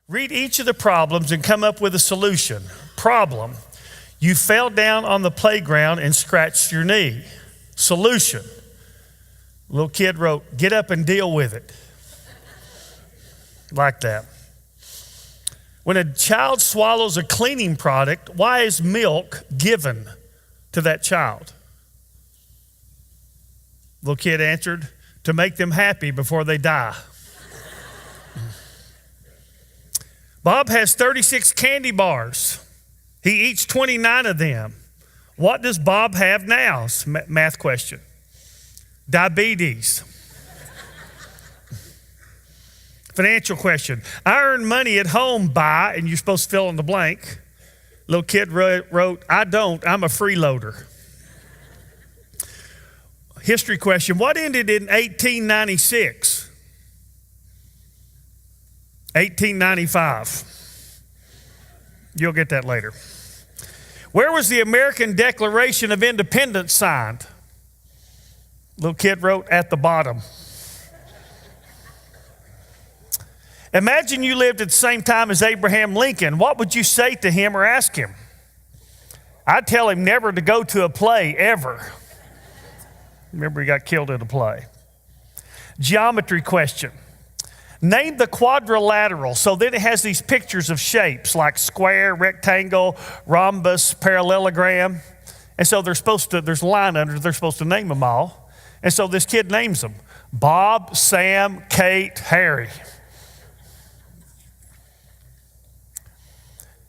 Read each of the problems and come up with a solution. Problem: you fell down on the playground and scratched your knee. Solution: little kid wrote, get up and deal with it. Like that. When a child swallows a cleaning product, why is milk given to that child? Little kid answered, to make them happy before they die. Bob has 36 candy bars. He eats 29 of them. What does Bob have now? It's a math question. Diabetes. Financial question. I earn money at home by, and you're supposed to fill in the blank. Little kid wrote, I don't, I'm a freeloader. History question. What ended in 1896? 1895. You'll get that later. Where was the American Declaration of Independence signed? Little kid wrote, at the bottom. Imagine you lived at the same time as Abraham Lincoln. What would you say to him or ask him? I'd tell him never to go to a play, ever. Remember, he got killed at a play. Geometry question. Name the quadrilateral. So then it has these pictures of shapes like square, rectangle, rhombus, parallelogram. And so there's a line under it, they're supposed to name them all. And so this kid names them. Bob, Sam, Kate, Harry.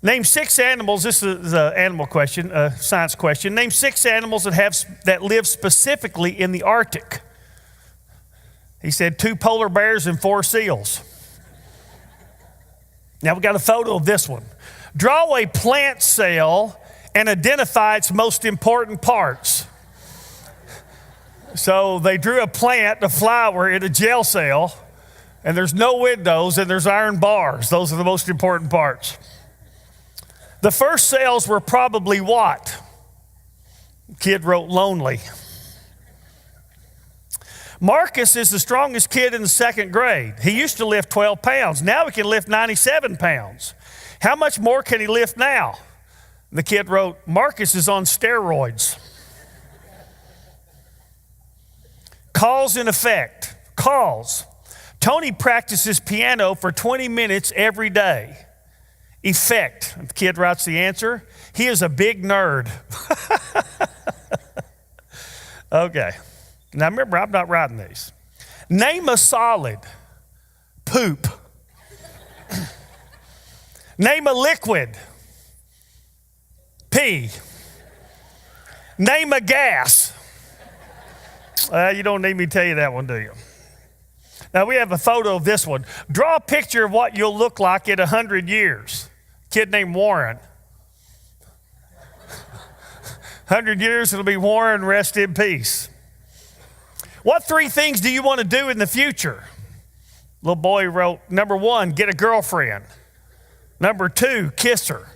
Name 6 animals. This is an animal question, a science question. Name 6 animals that live specifically in the Arctic. He said 2 polar bears and 4 seals. Now we got a photo of this one. Draw a plant cell and identify its most important parts. So they drew a plant, a flower, in a jail cell, and there's no windows and there's iron bars. Those are the most important parts. The first cells were probably what? Kid wrote lonely. Marcus is the strongest kid in the 2nd grade. He used to lift 12 pounds. Now he can lift 97 pounds. How much more can he lift now? The kid wrote, Marcus is on steroids. Cause and effect. Cause. Tony practices piano for 20 minutes every day. Effect. The kid writes the answer. He is a big nerd. Okay. Now remember, I'm not writing these. Name a solid. Poop. Name a liquid. Pee. Name a gas. You don't need me to tell you that one, do you? Now we have a photo of this one. Draw a picture of what you'll look like in 100 years. Kid named Warren. 100 years, it'll be Warren, rest in peace. What 3 things do you want to do in the future? Little boy wrote, number 1, get a girlfriend. Number 2, kiss her.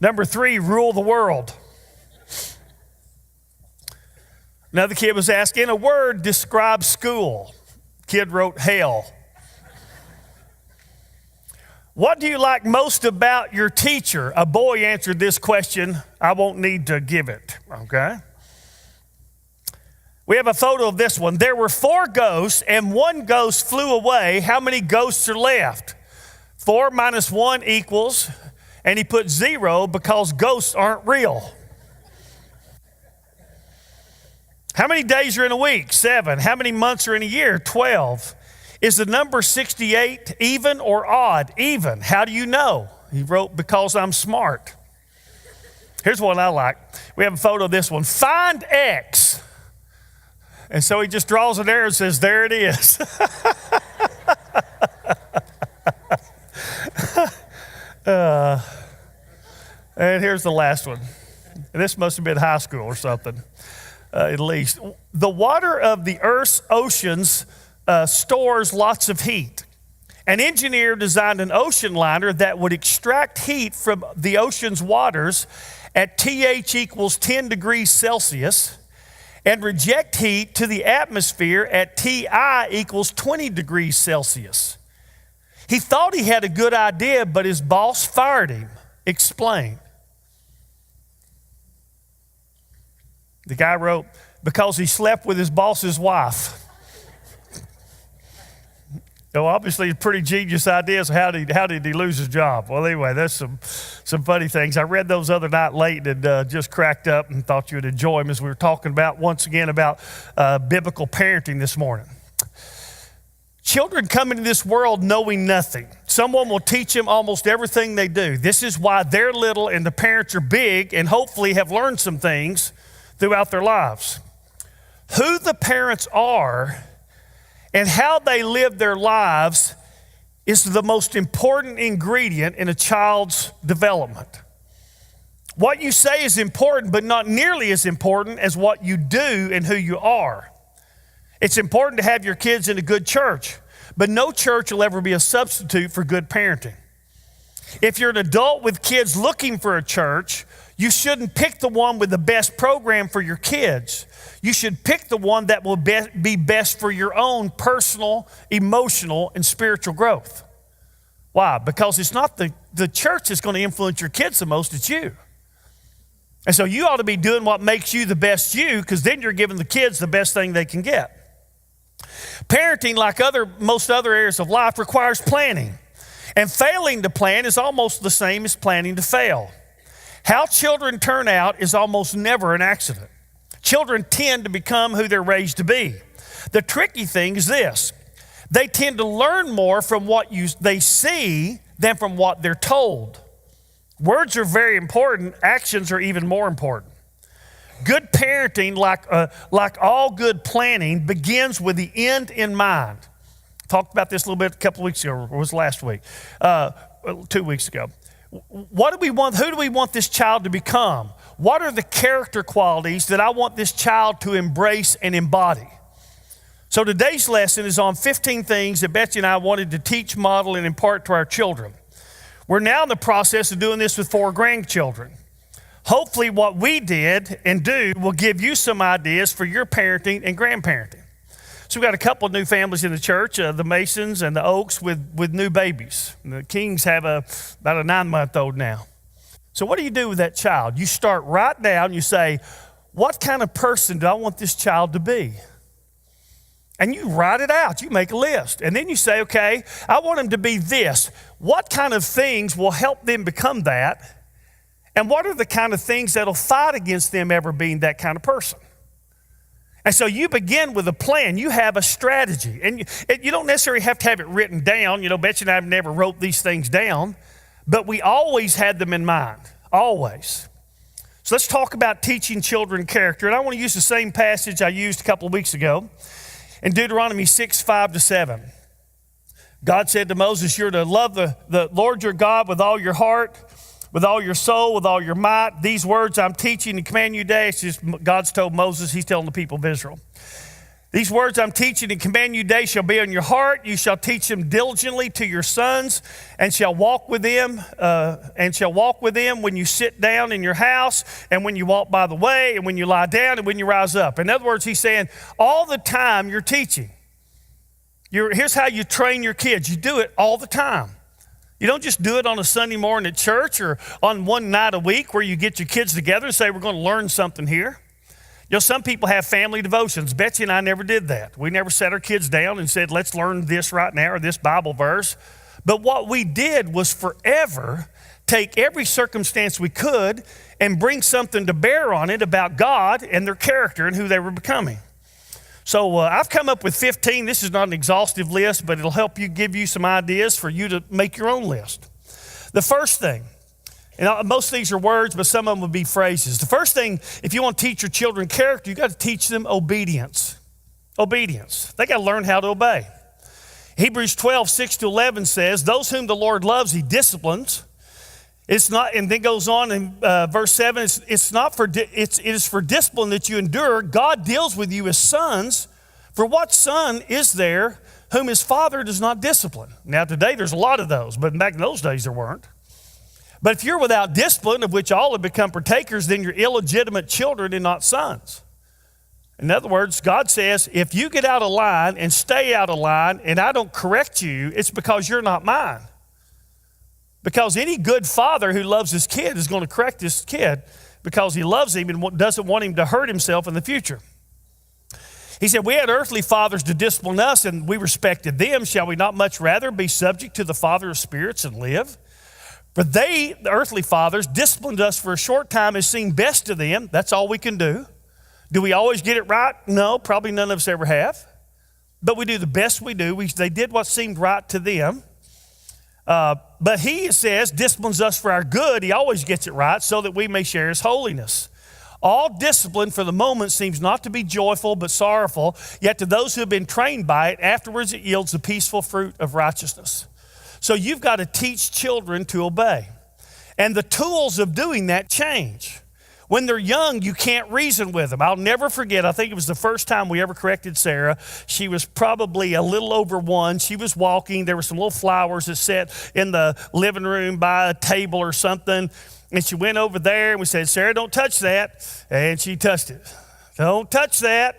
Number 3, rule the world. Another kid was asked, in a word, describe school. Kid wrote, hell. What do you like most about your teacher? A boy answered this question. I won't need to give it, okay? We have a photo of this one. There were 4 ghosts and 1 ghost flew away. How many ghosts are left? 4 minus 1 equals, and he put 0 because ghosts aren't real. How many days are in a week? 7. How many months are in a year? 12. Is the number 68 even or odd? Even. How do you know? He wrote, because I'm smart. Here's one I like. We have a photo of this one. Find X. And so he just draws an arrow and says, there it is. And here's the last one. And this must have been high school or something, at least. The water of the Earth's oceans stores lots of heat. An engineer designed an ocean liner that would extract heat from the ocean's waters at TH equals 10 degrees Celsius and reject heat to the atmosphere at TI equals 20 degrees Celsius. He thought he had a good idea, but his boss fired him. Explain. The guy wrote, because he slept with his boss's wife. So obviously, a pretty genius idea. So how did he lose his job? Well, anyway, there's some funny things. I read those other night late and just cracked up and thought you would enjoy them as we were talking about, once again, about biblical parenting this morning. Children come into this world knowing nothing. Someone will teach them almost everything they do. This is why they're little and the parents are big and hopefully have learned some things throughout their lives. Who the parents are and how they live their lives is the most important ingredient in a child's development. What you say is important, but not nearly as important as what you do and who you are. It's important to have your kids in a good church, but no church will ever be a substitute for good parenting. If you're an adult with kids looking for a church, you shouldn't pick the one with the best program for your kids. You should pick the one that will be best for your own personal, emotional, and spiritual growth. Why? Because it's not the church that's going to influence your kids the most, it's you. And so you ought to be doing what makes you the best you, because then you're giving the kids the best thing they can get. Parenting, like most other areas of life, requires planning. And failing to plan is almost the same as planning to fail. How children turn out is almost never an accident. Children tend to become who they're raised to be. The tricky thing is this: they tend to learn more from what they see than from what they're told. Words are very important. Actions are even more important. Good parenting, like all good planning, begins with the end in mind. Talked about this a little bit a couple of weeks ago, or was it last week? 2 weeks ago. What do we want? Who do we want this child to become? What are the character qualities that I want this child to embrace and embody? So today's lesson is on 15 things that Betsy and I wanted to teach, model, and impart to our children. We're now in the process of doing this with 4 grandchildren. Hopefully what we did and do will give you some ideas for your parenting and grandparenting. So we've got a couple of new families in the church, the Masons and the Oaks with new babies. And the Kings have about a 9-month-old now. So what do you do with that child? You start right down, you say, what kind of person do I want this child to be? And you write it out, you make a list. And then you say, okay, I want him to be this. What kind of things will help them become that? And what are the kind of things that'll fight against them ever being that kind of person? And so you begin with a plan. You have a strategy. And you don't necessarily have to have it written down. You know, Betsy and I never wrote these things down, but we always had them in mind, always. So let's talk about teaching children character. And I want to use the same passage I used a couple of weeks ago in Deuteronomy 6:5-7. God said to Moses, you're to love the Lord your God with all your heart, with all your soul, with all your might. These words I'm teaching and command you today, it's just God's told Moses, he's telling the people of Israel. These words I'm teaching and command you today shall be on your heart. You shall teach them diligently to your sons and shall walk with them when you sit down in your house and when you walk by the way and when you lie down and when you rise up. In other words, he's saying all the time you're teaching. Here's how you train your kids. You do it all the time. You don't just do it on a Sunday morning at church or on one night a week where you get your kids together and say, we're going to learn something here. You know, some people have family devotions. Betsy and I never did that. We never sat our kids down and said, let's learn this right now or this Bible verse. But what we did was forever take every circumstance we could and bring something to bear on it about God and their character and who they were becoming. So I've come up with 15. This is not an exhaustive list, but it'll help you, give you some ideas for you to make your own list. The first thing, and most of these are words, but some of them would be phrases. The first thing, if you want to teach your children character, you got to teach them obedience. Obedience. They got to learn how to obey. Hebrews 12:6-11 says, those whom the Lord loves, he disciplines. It's not, and then goes on in verse 7, it is for discipline that you endure. God deals with you as sons. For what son is there whom his father does not discipline? Now today there's a lot of those, but back in those days there weren't. But if you're without discipline, of which all have become partakers, then you're illegitimate children and not sons. In other words, God says, if you get out of line and stay out of line and I don't correct you, it's because you're not mine. Because any good father who loves his kid is going to correct his kid because he loves him and doesn't want him to hurt himself in the future. He said, we had earthly fathers to discipline us and we respected them. Shall we not much rather be subject to the Father of spirits and live? For they, the earthly fathers, disciplined us for a short time as seemed best to them. That's all we can do. Do we always get it right? No, probably none of us ever have. But we do the best we do. They did what seemed right to them. But he, it says, disciplines us for our good. He always gets it right so that we may share his holiness. All discipline for the moment seems not to be joyful but sorrowful, yet to those who have been trained by it, afterwards it yields the peaceful fruit of righteousness. So you've got to teach children to obey. And the tools of doing that change. When they're young, you can't reason with them. I'll never forget, I think it was the first time we ever corrected Sarah. She was probably a little over 1. She was walking. There were some little flowers that sat in the living room by a table or something. And she went over there and we said, Sarah, don't touch that. And she touched it. Don't touch that.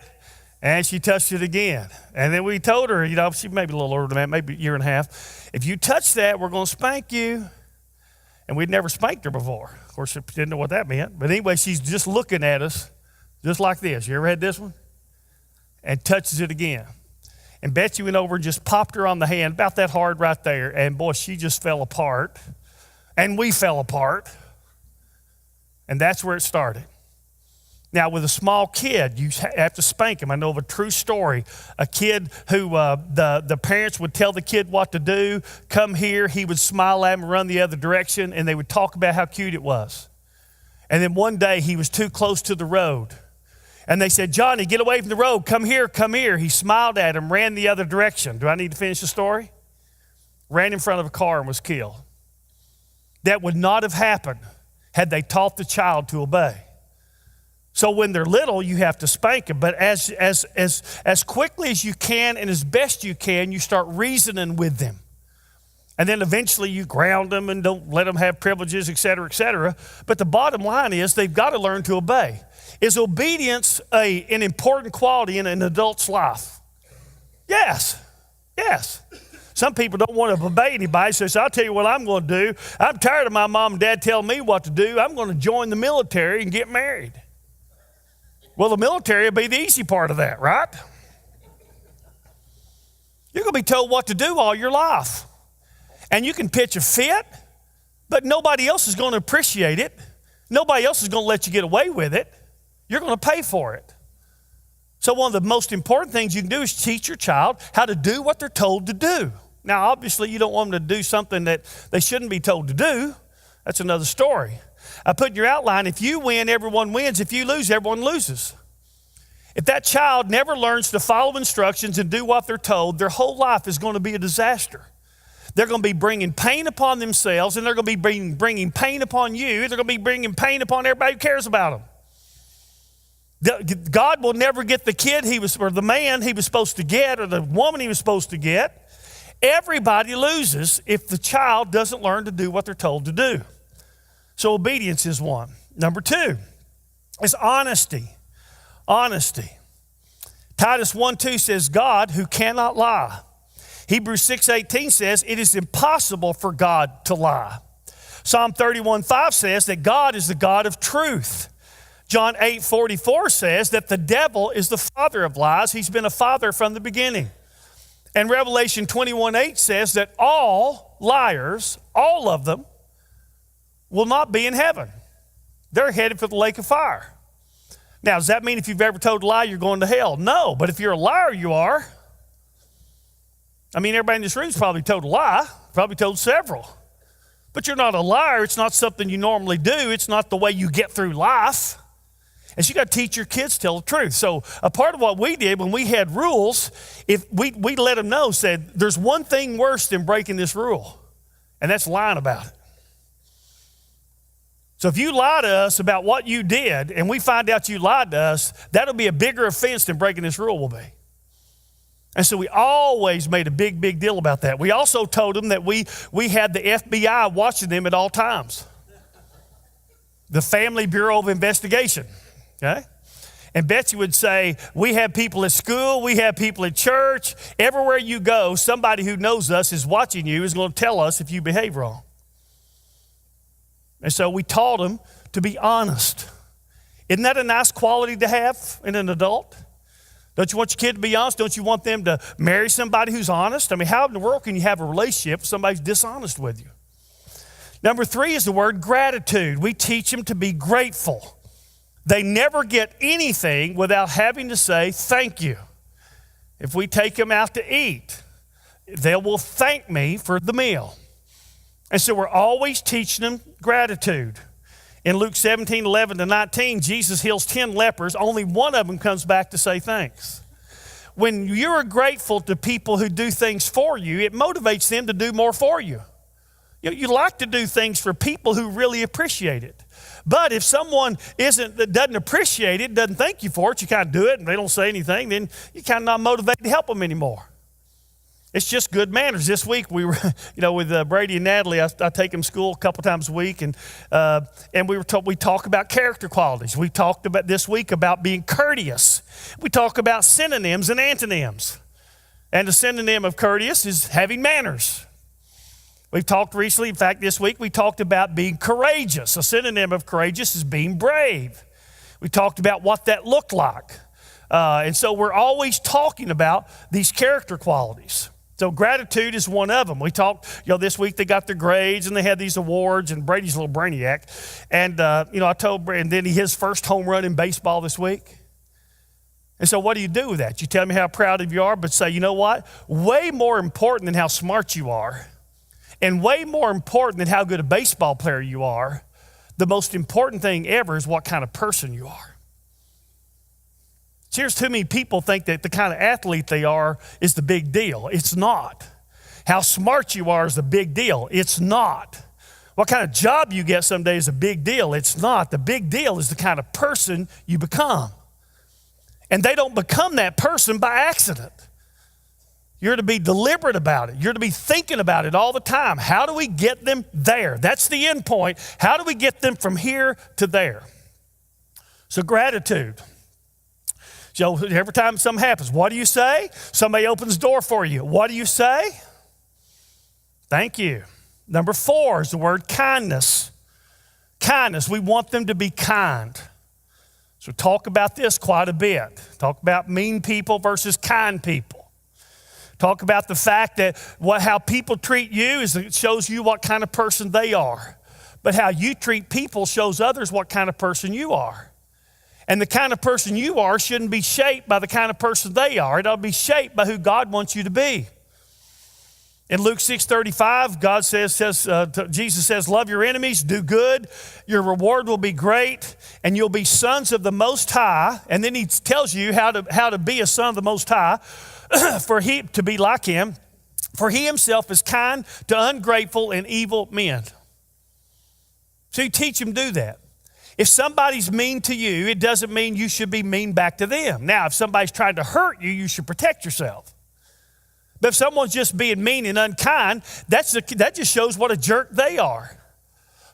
And she touched it again. And then we told her, she may be a little older than that, maybe a year and a half. If you touch that, we're going to spank you. And we'd never spanked her before. Of course, she didn't know what that meant. But anyway, she's just looking at us, just like this. You ever had this one? And touches it again. And Betsy went over and just popped her on the hand, about that hard right there. And boy, she just fell apart. And we fell apart. And that's where it started. Now, with a small kid, you have to spank him. I know of a true story. A kid who the parents would tell the kid what to do. Come here. He would smile at him and run the other direction, and they would talk about how cute it was. And then one day, he was too close to the road. And they said, Johnny, get away from the road. Come here, come here. He smiled at him, ran the other direction. Do I need to finish the story? Ran in front of a car and was killed. That would not have happened had they taught the child to obey. So when they're little, you have to spank them. But as quickly as you can and as best you can, you start reasoning with them. And then eventually you ground them and don't let them have privileges, et cetera, et cetera. But the bottom line is they've got to learn to obey. Is obedience an important quality in an adult's life? Yes, yes. Some people don't want to obey anybody, so I'll tell you what I'm going to do. I'm tired of my mom and dad telling me what to do. I'm going to join the military and get married. Well, the military will be the easy part of that, right? You're going to be told what to do all your life. And you can pitch a fit, but nobody else is going to appreciate it. Nobody else is going to let you get away with it. You're going to pay for it. So one of the most important things you can do is teach your child how to do what they're told to do. Now, obviously, you don't want them to do something that they shouldn't be told to do. That's another story. I put in your outline, if you win, everyone wins. If you lose, everyone loses. If that child never learns to follow instructions and do what they're told, their whole life is going to be a disaster. They're going to be bringing pain upon themselves, and they're going to be bringing pain upon you. They're going to be bringing pain upon everybody who cares about them. God will never get the kid or the man he was supposed to get, or the woman he was supposed to get. Everybody loses if the child doesn't learn to do what they're told to do. So obedience is one. Number 2 is honesty. Honesty. Titus 1:2 says, God who cannot lie. Hebrews 6:18 says, it is impossible for God to lie. Psalm 31:5 says that God is the God of truth. John 8:44 says that the devil is the father of lies. He's been a father from the beginning. And Revelation 21:8 says that all liars, all of them, will not be in heaven. They're headed for the lake of fire. Now, does that mean if you've ever told a lie, you're going to hell? No, but if you're a liar, you are. I mean, everybody in this room has probably told a lie, probably told several. But you're not a liar. It's not something you normally do. It's not the way you get through life. And so you got to teach your kids to tell the truth. So a part of what we did when we had rules, if we let them know, said, there's one thing worse than breaking this rule, and that's lying about it. So if you lie to us about what you did and we find out you lied to us, that'll be a bigger offense than breaking this rule will be. And so we always made a big, big deal about that. We also told them that we had the FBI watching them at all times. The Family Bureau of Investigation, okay? And Betsy would say, we have people at school, we have people at church. Everywhere you go, somebody who knows us is watching you, is going to tell us if you behave wrong. And so we taught them to be honest. Isn't that a nice quality to have in an adult? Don't you want your kid to be honest? Don't you want them to marry somebody who's honest? I mean, how in the world can you have a relationship if somebody's dishonest with you? Number 3 is the word gratitude. We teach them to be grateful. They never get anything without having to say thank you. If we take them out to eat, they will thank me for the meal. And so we're always teaching them gratitude. In Luke 17:11-19, Jesus heals 10 lepers. Only one of them comes back to say thanks. When you're grateful to people who do things for you, it motivates them to do more for you. You like to do things for people who really appreciate it. But if someone that doesn't appreciate it, doesn't thank you for it, you kind of do it and they don't say anything, then you're kind of not motivated to help them anymore. It's just good manners. This week we were, with Brady and Natalie, I take them to school a couple times a week, and we talk about character qualities. We talked about this week about being courteous. We talk about synonyms and antonyms. And the synonym of courteous is having manners. We've talked recently, in fact, this week we talked about being courageous. A synonym of courageous is being brave. We talked about what that looked like. And so we're always talking about these character qualities. So gratitude is one of them. We talked, this week they got their grades and they had these awards, and Brady's a little brainiac. And, I told Brady, and then his first home run in baseball this week. And so what do you do with that? You tell me how proud of you are, but say, you know what? Way more important than how smart you are, and way more important than how good a baseball player you are, the most important thing ever is what kind of person you are. Here's too many people think that the kind of athlete they are is the big deal. It's not. How smart you are is the big deal. It's not. What kind of job you get someday is a big deal. It's not. The big deal is the kind of person you become. And they don't become that person by accident. You're to be deliberate about it. You're to be thinking about it all the time. How do we get them there? That's the end point. How do we get them from here to there? So gratitude. So every time something happens, what do you say? Somebody opens the door for you. What do you say? Thank you. Number 4 is the word kindness. Kindness, we want them to be kind. So talk about this quite a bit. Talk about mean people versus kind people. Talk about the fact that how people treat you it shows you what kind of person they are. But how you treat people shows others what kind of person you are. And the kind of person you are shouldn't be shaped by the kind of person they are. It ought to be shaped by who God wants you to be. In Luke 6:35, Jesus says, love your enemies, do good, your reward will be great, and you'll be sons of the Most High. And then he tells you how to be a son of the Most High, to be like him, for he himself is kind to ungrateful and evil men. So you teach them to do that. If somebody's mean to you, it doesn't mean you should be mean back to them. Now, if somebody's trying to hurt you, you should protect yourself. But if someone's just being mean and unkind, that just shows what a jerk they are.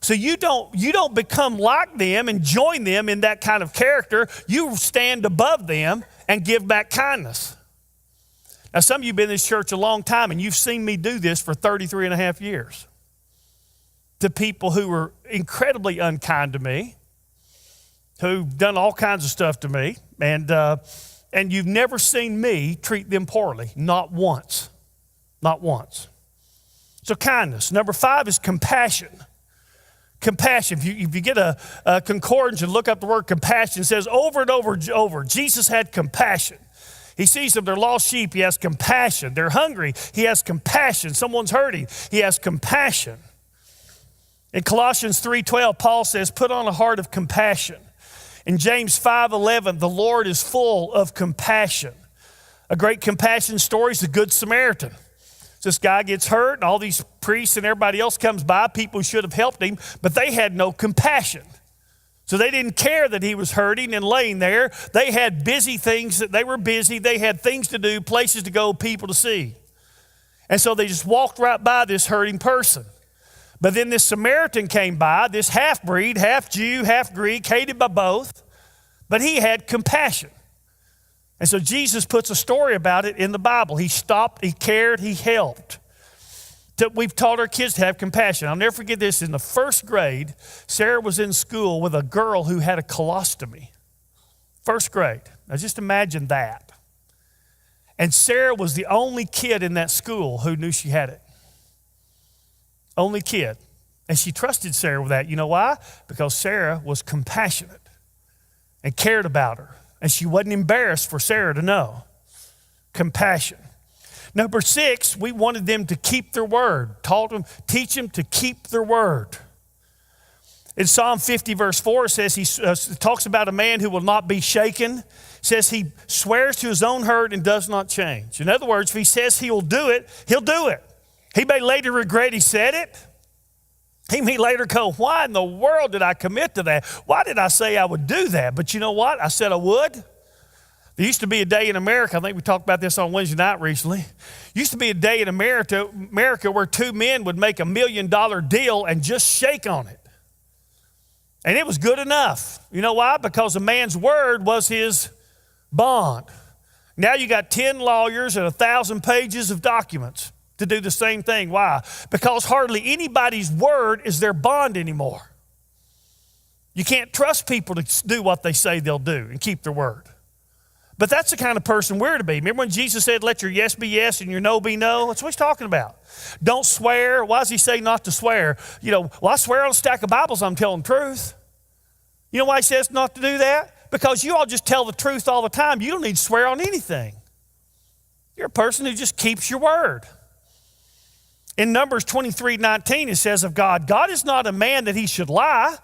So you don't become like them and join them in that kind of character. You stand above them and give back kindness. Now, some of you have been in this church a long time, and you've seen me do this for 33 and a half years to people who were incredibly unkind to me, who've done all kinds of stuff to me, and you've never seen me treat them poorly, not once, not once. So kindness. Number 5 is compassion. Compassion. If you get a concordance and look up the word compassion, it says over and over, Jesus had compassion. He sees them, they're lost sheep, he has compassion. They're hungry, he has compassion. Someone's hurting, he has compassion. In Colossians 3:12, Paul says, put on a heart of compassion. In James 5:11, the Lord is full of compassion. A great compassion story is the Good Samaritan. This guy gets hurt, and all these priests and everybody else comes by, people who should have helped him, but they had no compassion. So they didn't care that he was hurting and laying there. They had busy things, that they were busy. They had things to do, places to go, people to see. And so they just walked right by this hurting person. But then this Samaritan came by, this half-breed, half-Jew, half-Greek, hated by both. but he had compassion. And so Jesus puts a story about it in the Bible. He stopped, he cared, he helped. We've taught our kids to have compassion. I'll never forget this. In the first grade, Sarah was in school with a girl who had a colostomy. First grade. Now just imagine that. And Sarah was the only kid in that school who knew she had it. Only kid. And she trusted Sarah with that. You know why? Because Sarah was compassionate and cared about her. And she wasn't embarrassed for Sarah to know. Compassion. Number 6, we wanted them to keep their word. Teach them to keep their word. In Psalm 50, verse 4, it says he talks about a man who will not be shaken. It says he swears to his own hurt and does not change. In other words, if he says he will do it, he'll do it. He may later regret he said it. He may later go, why in the world did I commit to that? Why did I say I would do that? But you know what? I said I would. There used to be a day in America, I think we talked about this on Wednesday night recently. Used to be a day in America where 2 men would make $1 million deal and just shake on it. And it was good enough. You know why? Because a man's word was his bond. Now you got 10 lawyers and 1,000 pages of documents to do the same thing. Why? Because hardly anybody's word is their bond anymore. You can't trust people to do what they say they'll do and keep their word. But that's the kind of person we're to be. Remember when Jesus said, let your yes be yes and your no be no? That's what he's talking about. Don't swear. Why does he say not to swear? Well, I swear on a stack of Bibles I'm telling the truth. You know why he says not to do that? Because you all just tell the truth all the time. You don't need to swear on anything. You're a person who just keeps your word. In Numbers 23:19, it says of God, God is not a man that he should lie.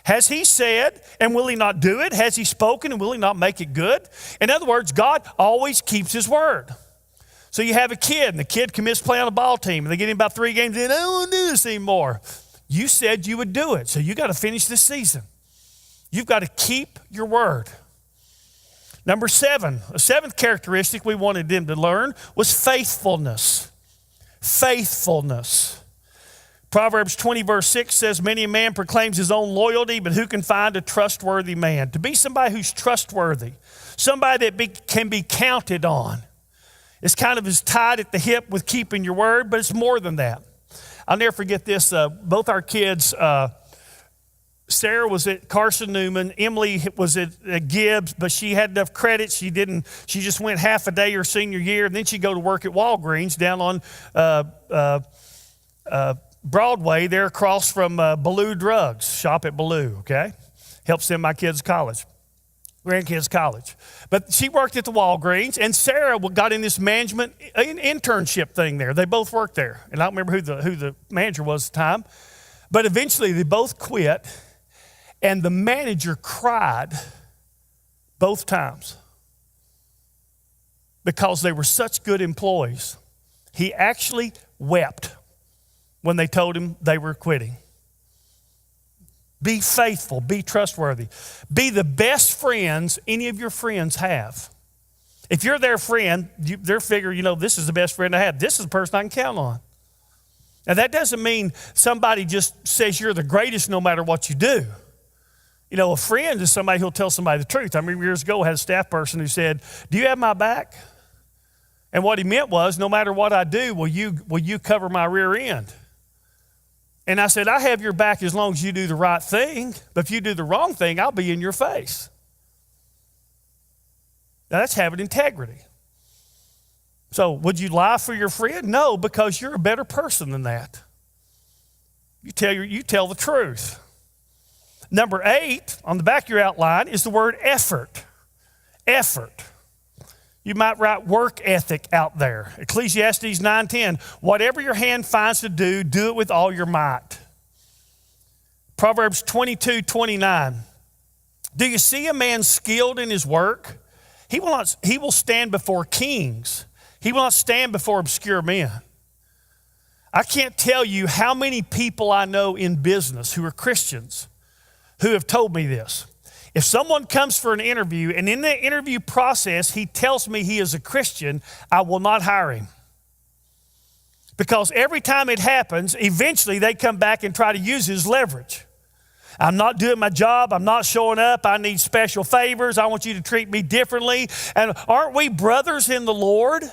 Has he said, and will he not do it? Has he spoken, and will he not make it good? In other words, God always keeps his word. So you have a kid, and the kid commits to play on a ball team, and they get in about 3 games, and I don't want to do this anymore. You said you would do it, so you got to finish this season. You've got to keep your word. Number 7, a 7th characteristic we wanted them to learn was faithfulness. Faithfulness. Proverbs 20 verse 6 says, many a man proclaims his own loyalty, but who can find a trustworthy man? To be somebody who's trustworthy, somebody that can be counted on. It's kind of as tied at the hip with keeping your word, but it's more than that. I'll never forget this. Both our kids, Sarah was at Carson Newman. Emily was at Gibbs, but she had enough credit. She just went half a day her senior year, and then she'd go to work at Walgreens down on Broadway there across from Ballou Drugs. Shop at Ballou, okay? Help send my kids to college, grandkids college. But she worked at the Walgreens, and Sarah got in this management internship thing there. They both worked there, and I don't remember who the manager was at the time. But eventually they both quit, and the manager cried both times because they were such good employees. He actually wept when they told him they were quitting. Be faithful, be trustworthy. Be the best friends any of your friends have. If you're their friend, they're figuring, this is the best friend I have. This is the person I can count on. Now that doesn't mean somebody just says you're the greatest no matter what you do. A friend is somebody who'll tell somebody the truth. I remember years ago I had a staff person who said, do you have my back? And what he meant was, no matter what I do, will you cover my rear end? And I said, I have your back as long as you do the right thing, but if you do the wrong thing, I'll be in your face. Now that's having integrity. So would you lie for your friend? No, because you're a better person than that. You tell the truth. Number 8 on the back of your outline is the word effort. Effort. You might write work ethic out there. Ecclesiastes 9:10, whatever your hand finds to do, do it with all your might. Proverbs 22:29, do you see a man skilled in his work? He will stand before kings. He will not stand before obscure men. I can't tell you how many people I know in business who are Christians who have told me this. If someone comes for an interview and in the interview process he tells me he is a Christian, I will not hire him. Because every time it happens, eventually they come back and try to use his leverage. I'm not doing my job. I'm not showing up. I need special favors. I want you to treat me differently. And aren't we brothers in the Lord?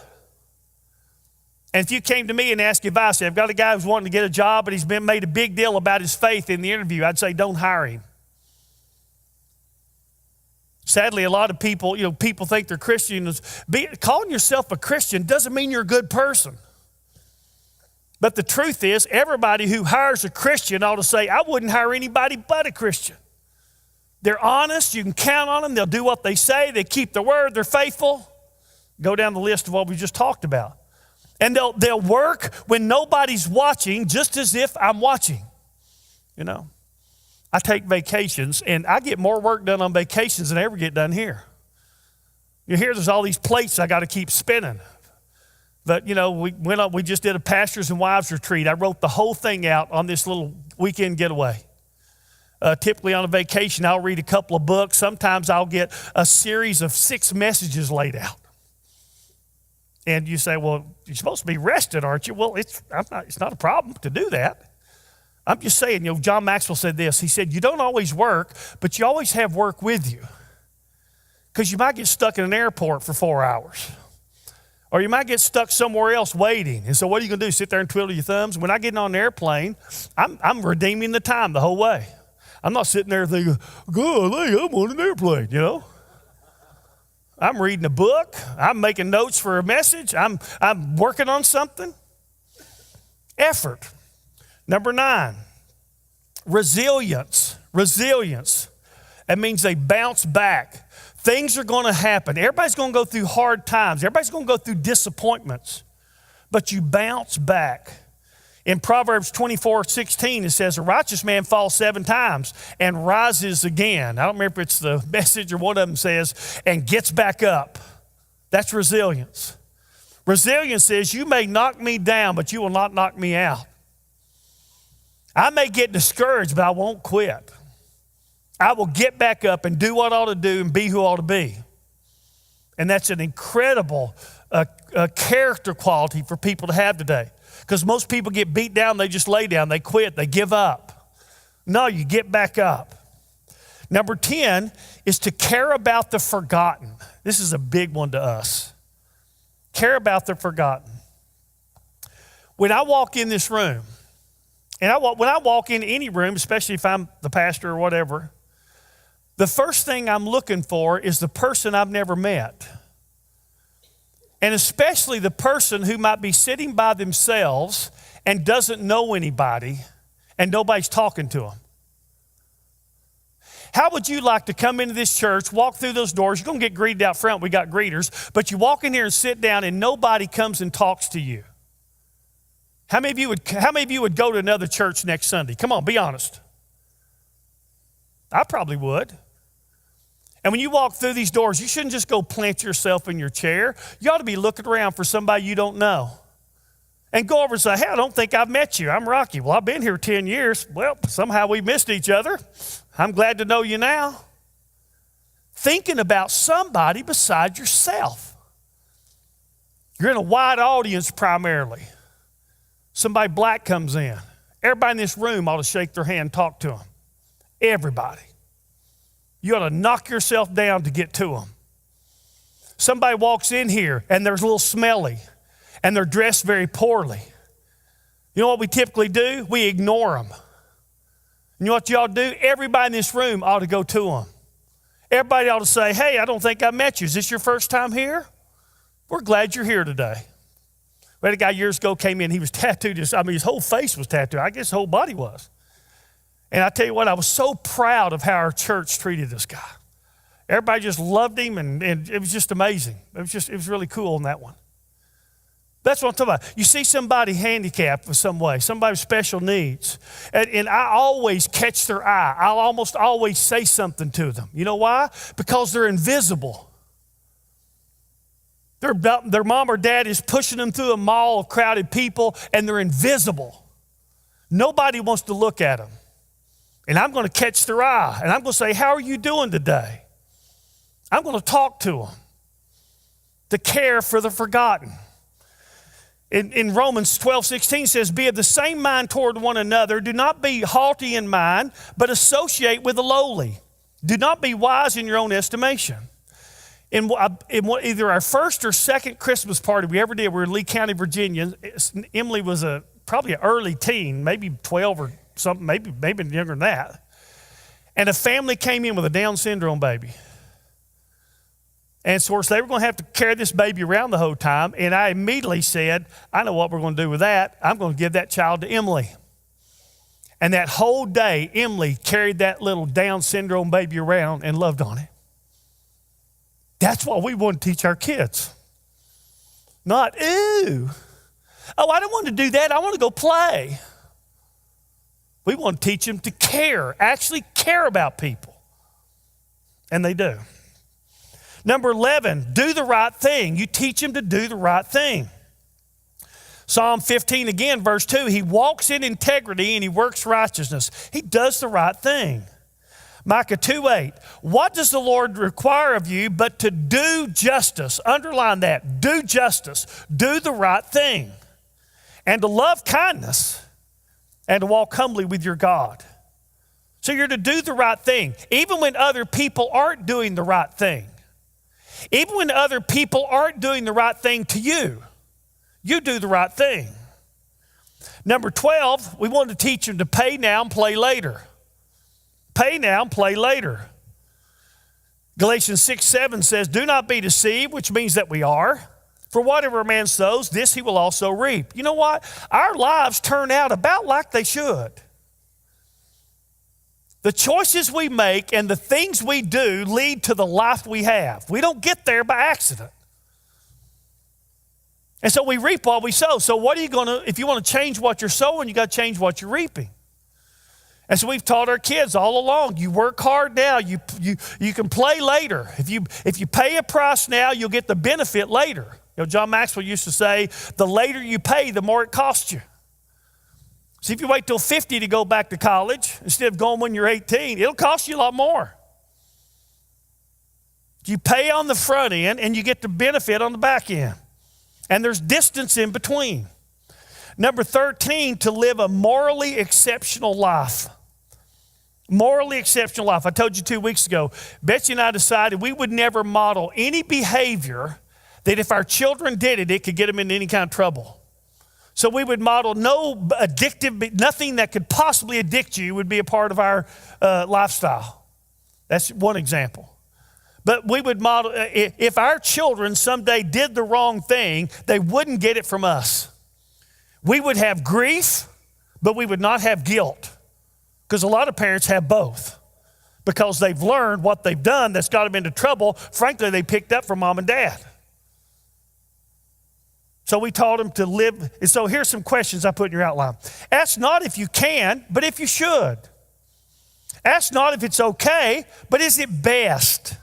And if you came to me and asked advice, I've got a guy who's wanting to get a job, but he's been made a big deal about his faith in the interview, I'd say don't hire him. Sadly, a lot of people, people think they're Christians. Calling yourself a Christian doesn't mean you're a good person. But the truth is, everybody who hires a Christian ought to say, I wouldn't hire anybody but a Christian. They're honest. You can count on them. They'll do what they say. They keep their word. They're faithful. Go down the list of what we just talked about. And they'll work when nobody's watching, just as if I'm watching. I take vacations, and I get more work done on vacations than I ever get done here. You hear there's all these plates I got to keep spinning. But, we just did a pastors and wives retreat. I wrote the whole thing out on this little weekend getaway. Typically on a vacation, I'll read a couple of books. Sometimes I'll get a series of 6 messages laid out. And you say, well, you're supposed to be rested, aren't you? Well, it's not a problem to do that. I'm just saying, John Maxwell said this. He said, you don't always work, but you always have work with you. Because you might get stuck in an airport for 4 hours. Or you might get stuck somewhere else waiting. And so what are you going to do, sit there and twiddle your thumbs? When I get on an airplane, I'm redeeming the time the whole way. I'm not sitting there thinking, golly, I'm on an airplane, I'm reading a book. I'm making notes for a message. I'm working on something. Effort. Number 9, resilience. Resilience. That means they bounce back. Things are going to happen. Everybody's going to go through hard times. Everybody's going to go through disappointments. But you bounce back. In Proverbs 24:16, it says, a righteous man falls 7 times and rises again. I don't remember if it's the Message or one of them says, and gets back up. That's resilience. Resilience says, you may knock me down, but you will not knock me out. I may get discouraged, but I won't quit. I will get back up and do what I ought to do and be who I ought to be. And that's an incredible character quality for people to have today. Because most people get beat down, they just lay down, they quit, they give up. No, you get back up. Number 10 is to care about the forgotten. This is a big one to us. Care about the forgotten. When I walk in this room, and when I walk into any room, especially if I'm the pastor or whatever, the first thing I'm looking for is the person I've never met. And especially the person who might be sitting by themselves and doesn't know anybody and nobody's talking to them. How would you like to come into this church, walk through those doors? You're going to get greeted out front. We got greeters. But you walk in here and sit down and nobody comes and talks to you. How many of you would go to another church next Sunday? Come on, be honest. I probably would. And when you walk through these doors, you shouldn't just go plant yourself in your chair. You ought to be looking around for somebody you don't know. And go over and say, hey, I don't think I've met you. I'm Rocky. Well, I've been here 10 years. Well, somehow we missed each other. I'm glad to know you now. Thinking about somebody besides yourself. You're in a wide audience primarily. Somebody black comes in. Everybody in this room ought to shake their hand and talk to them. Everybody. You ought to knock yourself down to get to them. Somebody walks in here and they're a little smelly and they're dressed very poorly. You know what we typically do? We ignore them. You know what you ought to do? Everybody in this room ought to go to them. Everybody ought to say, hey, I don't think I met you. Is this your first time here? We're glad you're here today. We had a guy years ago came in, he was tattooed. His whole face was tattooed. I guess his whole body was. And I tell you what, I was so proud of how our church treated this guy. Everybody just loved him, and it was just amazing. It was really cool on that one. That's what I'm talking about. You see somebody handicapped in some way, somebody with special needs, and I always catch their eye. I'll almost always say something to them. You know why? Because they're invisible. Their mom or dad is pushing them through a mall of crowded people, and they're invisible. Nobody wants to look at them. And I'm going to catch their eye, and I'm going to say, how are you doing today? I'm going to talk to them, to care for the forgotten. In Romans 12:16 says, be of the same mind toward one another. Do not be haughty in mind, but associate with the lowly. Do not be wise in your own estimation. In either our first or second Christmas party we ever did, we were in Lee County, Virginia. Emily was probably an early teen, maybe 12 or something, maybe younger than that. And a family came in with a Down syndrome baby. And of course, they were going to have to carry this baby around the whole time. And I immediately said, I know what we're going to do with that. I'm going to give that child to Emily. And that whole day, Emily carried that little Down syndrome baby around and loved on it. That's what we want to teach our kids. Not, ooh, oh, I don't want to do that. I want to go play. We want to teach them to care, actually care about people. And they do. Number 11, do the right thing. You teach him to do the right thing. Psalm 15 again, verse 2, he walks in integrity and he works righteousness. He does the right thing. Micah 2:8, what does the Lord require of you but to do justice? Underline that, do justice, do the right thing, and to love kindness and to walk humbly with your God. So you're to do the right thing, even when other people aren't doing the right thing. Even when other people aren't doing the right thing to you, you do the right thing. Number 12, we want to teach them to pay now and play later. Pay now and play later. Galatians 6:7 says, do not be deceived, which means that we are. For whatever a man sows, this he will also reap. You know what? Our lives turn out about like they should. The choices we make and the things we do lead to the life we have. We don't get there by accident. And so we reap what we sow. So what are you going to, if you want to change what you're sowing, you got to change what you're reaping. And so we've taught our kids all along, you work hard now, you can play later. If you pay a price now, you'll get the benefit later. You know, John Maxwell used to say, the later you pay, the more it costs you. See, if you wait till 50 to go back to college, instead of going when you're 18, it'll cost you a lot more. You pay on the front end and you get the benefit on the back end. And there's distance in between. Number 13, to live a morally exceptional life. Morally exceptional life. I told you 2 weeks ago, Betsy and I decided we would never model any behavior that if our children did it, it could get them into any kind of trouble. So we would model no addictive, nothing that could possibly addict you would be a part of our lifestyle. That's one example. But we would model, if our children someday did the wrong thing, they wouldn't get it from us. We would have grief, but we would not have guilt. Because a lot of parents have both. Because they've learned what they've done that's got them into trouble, frankly, they picked up from mom and dad. So we taught them to live. And so here's some questions I put in your outline. Ask not if you can, but if you should. Ask not if it's okay, but is it best?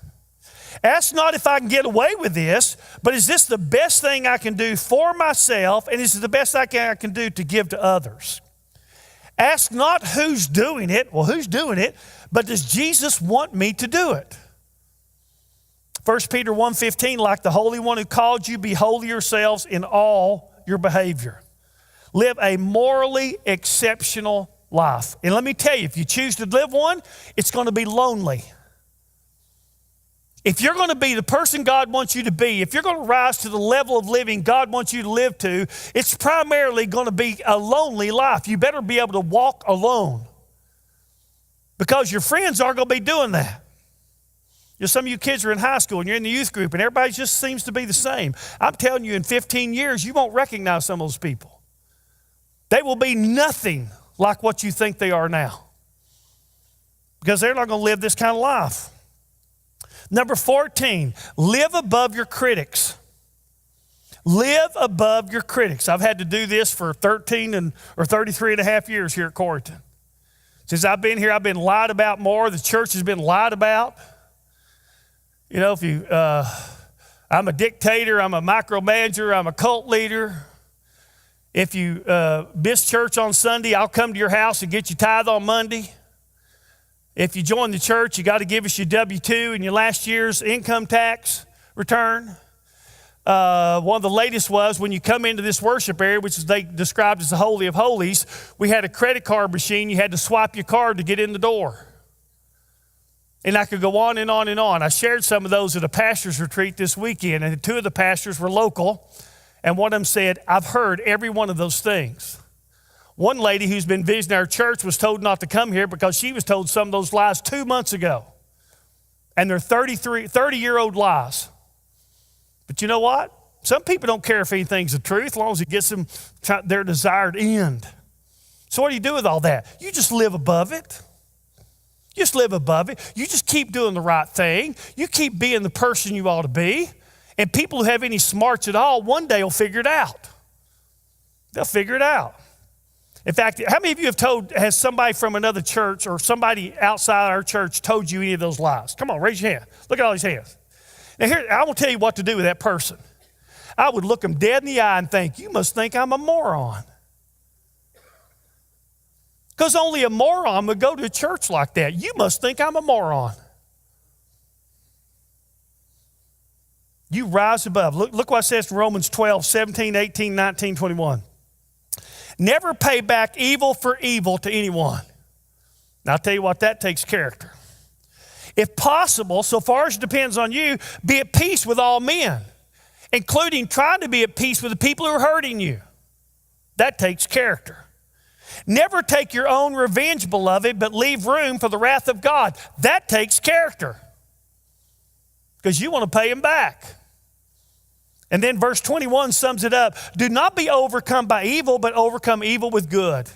Ask not if I can get away with this, but is this the best thing I can do for myself, and is it the best thing I can do to give to others? Ask not who's doing it. Well, who's doing it? But does Jesus want me to do it? 1 Peter 1:15, like the Holy One who called you, be holy yourselves in all your behavior. Live a morally exceptional life. And let me tell you, if you choose to live one, it's going to be lonely. If you're going to be the person God wants you to be, if you're going to rise to the level of living God wants you to live to, it's primarily going to be a lonely life. You better be able to walk alone because your friends aren't going to be doing that. You know, some of you kids are in high school and you're in the youth group and everybody just seems to be the same. I'm telling you, in 15 years, you won't recognize some of those people. They will be nothing like what you think they are now because they're not going to live this kind of life. Number 14, live above your critics. Live above your critics. I've had to do this for 13 or 33 and a half years here at Corryton. Since I've been here, I've been lied about more. The church has been lied about. You know, I'm a dictator, I'm a micromanager, I'm a cult leader. If you miss church on Sunday, I'll come to your house and get you tithe on Monday. If you join the church, you got to give us your W-2 and your last year's income tax return. One of the latest was when you come into this worship area, which is they described as the Holy of Holies, we had a credit card machine. You had to swipe your card to get in the door. And I could go on and on and on. I shared some of those at a pastor's retreat this weekend, and two of the pastors were local, and one of them said, I've heard every one of those things. One lady who's been visiting our church was told not to come here because she was told some of those lies 2 months ago. And they're 30-year-old lies. But you know what? Some people don't care if anything's the truth as long as it gets them their desired end. So what do you do with all that? You just live above it. Just live above it. You just keep doing the right thing. You keep being the person you ought to be. And people who have any smarts at all, one day will figure it out. They'll figure it out. In fact, how many of you has somebody from another church or somebody outside our church told you any of those lies? Come on, raise your hand. Look at all these hands. Now here, I will tell you what to do with that person. I would look them dead in the eye and think, you must think I'm a moron. Because only a moron would go to a church like that. You must think I'm a moron. You rise above. Look what it says in Romans 12, 17, 18, 19, 21. Never pay back evil for evil to anyone. Now, I'll tell you what, that takes character. If possible, so far as it depends on you, be at peace with all men, including trying to be at peace with the people who are hurting you. That takes character. Never take your own revenge, beloved, but leave room for the wrath of God. That takes character because you want to pay him back. And then verse 21 sums it up. Do not be overcome by evil, but overcome evil with good.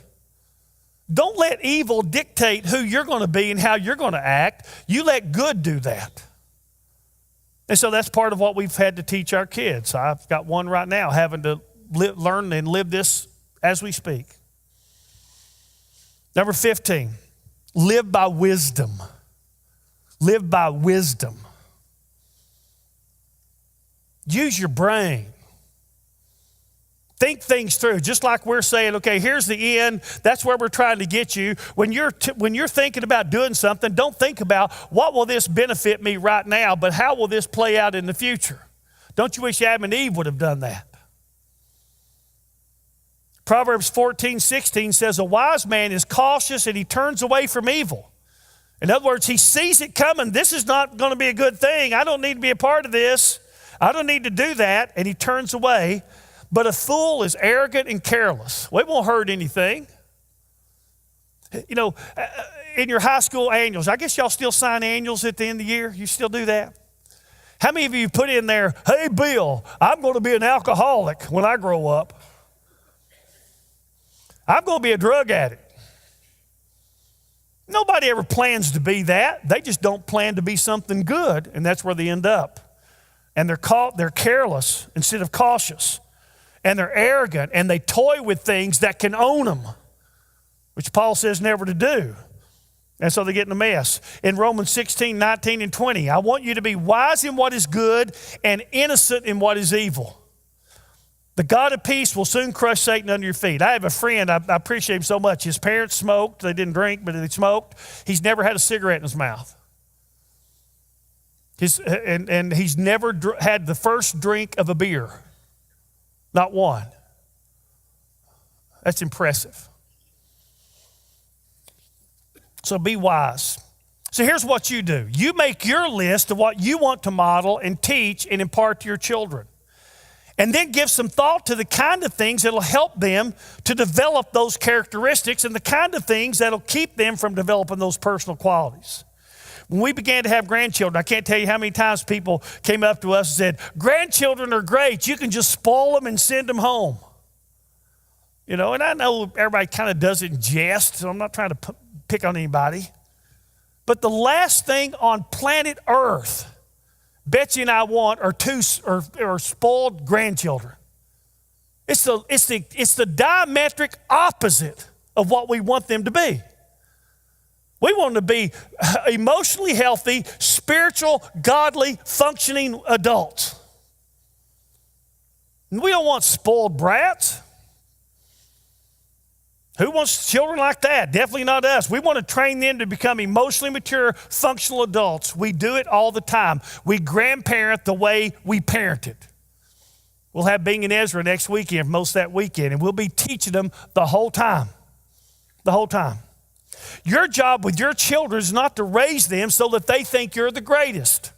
Don't let evil dictate who you're going to be and how you're going to act. You let good do that. And so that's part of what we've had to teach our kids. I've got one right now having to learn and live this as we speak. Number 15, live by wisdom. Live by wisdom. Use your brain. Think things through, just like we're saying, okay, here's the end. That's where we're trying to get you. When you're thinking about doing something, don't think about what will this benefit me right now, but how will this play out in the future? Don't you wish Adam and Eve would have done that? Proverbs 14:16 says, a wise man is cautious and he turns away from evil. In other words, he sees it coming. This is not going to be a good thing. I don't need to be a part of this. I don't need to do that. And he turns away. But a fool is arrogant and careless. Well, it won't hurt anything. You know, in your high school annuals, I guess y'all still sign annuals at the end of the year. You still do that? How many of you put in there, hey, Bill, I'm going to be an alcoholic when I grow up. I'm going to be a drug addict. Nobody ever plans to be that. They just don't plan to be something good, and that's where they end up. And they're careless instead of cautious. And they're arrogant, and they toy with things that can own them, which Paul says never to do. And so they get in a mess. In Romans 16, 19, and 20, I want you to be wise in what is good and innocent in what is evil. The God of peace will soon crush Satan under your feet. I have a friend, I appreciate him so much. His parents smoked. They didn't drink, but they smoked. He's never had a cigarette in his mouth. And he's never had the first drink of a beer. Not one. That's impressive. So be wise. So here's what you do. You make your list of what you want to model and teach and impart to your children. And then give some thought to the kind of things that'll help them to develop those characteristics and the kind of things that'll keep them from developing those personal qualities. When we began to have grandchildren, I can't tell you how many times people came up to us and said, grandchildren are great. You can just spoil them and send them home. You know, and I know everybody kind of does it in jest, so I'm not trying to pick on anybody. But the last thing on planet Earth Betsy and I want are spoiled grandchildren. It's the diametric opposite of what we want them to be. We want them to be emotionally healthy, spiritual, godly, functioning adults. And we don't want spoiled brats. Who wants children like that? Definitely not us. We want to train them to become emotionally mature, functional adults. We do it all the time. We grandparent the way we parented. We'll have Bing and Ezra next weekend, most of that weekend, and we'll be teaching them the whole time. The whole time. Your job with your children is not to raise them so that they think you're the greatest.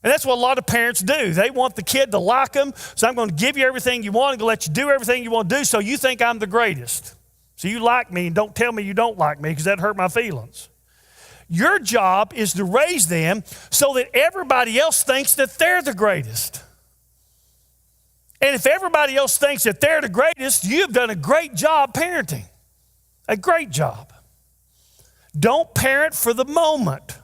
And that's what a lot of parents do. They want the kid to like them, so I'm going to give you everything you want. I'm going to let you do everything you want to do so you think I'm the greatest. So you like me and don't tell me you don't like me because that hurt my feelings. Your job is to raise them so that everybody else thinks that they're the greatest. And if everybody else thinks that they're the greatest, you've done a great job parenting. A great job. Don't parent for the moment.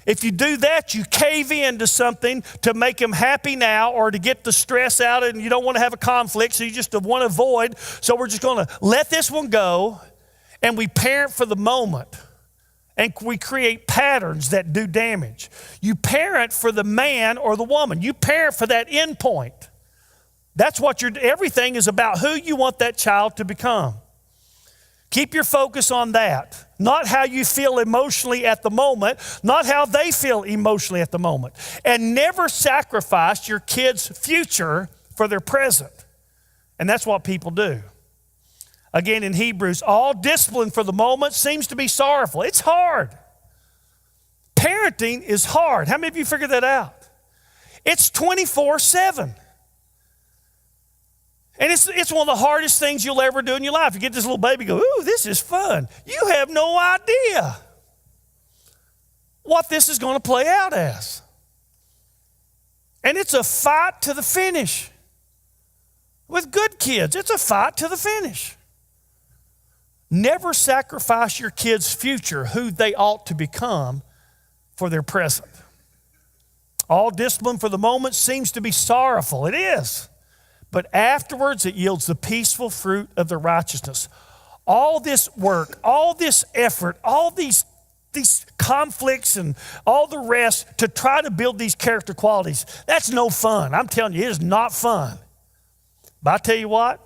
If you do that, you cave into something to make them happy now or to get the stress out and you don't want to have a conflict, so you just want to avoid. So we're just going to let this one go, and we parent for the moment. And we create patterns that do damage. You parent for the man or the woman. You parent for that end point. That's what everything is about, who you want that child to become. Keep your focus on that, not how you feel emotionally at the moment, not how they feel emotionally at the moment. And never sacrifice your kids' future for their present. And that's what people do. Again, in Hebrews, all discipline for the moment seems to be sorrowful. It's hard. Parenting is hard. How many of you figured that out? It's 24/7. And it's one of the hardest things you'll ever do in your life. You get this little baby go, ooh, this is fun. You have no idea what this is going to play out as. And it's a fight to the finish. With good kids, it's a fight to the finish. Never sacrifice your kids' future, who they ought to become, for their present. All discipline for the moment seems to be sorrowful. It is. But afterwards it yields the peaceful fruit of the righteousness. All this work, all this effort, all these conflicts and all the rest to try to build these character qualities, that's no fun. I'm telling you, it is not fun. But I tell you what,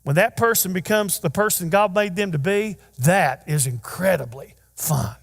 when that person becomes the person God made them to be, that is incredibly fun.